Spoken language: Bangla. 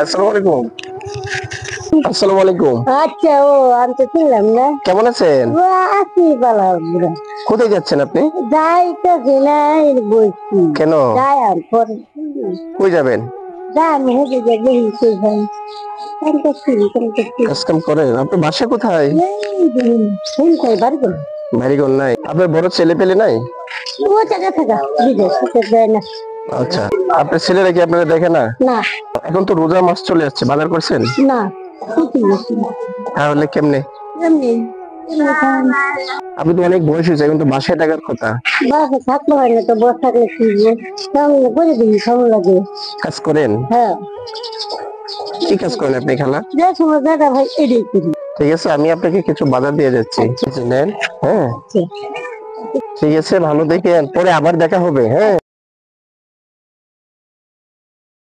আসসালামু আলাইকুম। আসসালামু আলাইকুম। আচ্ছা, ও আমি তো চিনলাম না। কেমন আছেন? ও, আছি বালা বুড়া। কোথায় যাচ্ছেন আপনি? যাই তো জেলাই বলছি। কেন? যাই আর পরে কই যাবেন? যাই আমি হেঁটে যাই দেখি কই যাই। কাম করছি, কাম করছি। কাজ কাম করেন? আপনার বাসা কোথায়? এই দেখুন, ফোন করে বাড়ি গেল। বাড়িঘর নাই? আপনার বড় ছেলে পেলে নাই? ও টাকা থাকা বিদেশ তো যায় না। আচ্ছা, আপনার ছেলেরা কি আপনারা দেখে না? না এখন তো রোজা মাস চলে যাচ্ছে, বাজার করছেন? না, কিছু বেশি না। তাহলে কেমনে? এমনি এমনি খান। আপনি তো অনেক বয়স হয়েছে, এখন তো বাসায় টাকার কথা। বাসা থাকলে হয় না তো, বস থাকলে খুঁজবো। তাহলে করে দিবি ভালো লাগে। কাজ করেন? হ্যাঁ, কি কাজ করেন আপনি খালা? যে সময় দাদা ভাই এটাই করি। ঠিক আছে, আমি আপনাকে কিছু বাজার দিয়ে যাচ্ছি, নেন। হ্যাঁ, আচ্ছা। ঠিক আছে, ভালো দেখেন, পরে আবার দেখা হবে। হ্যাঁ।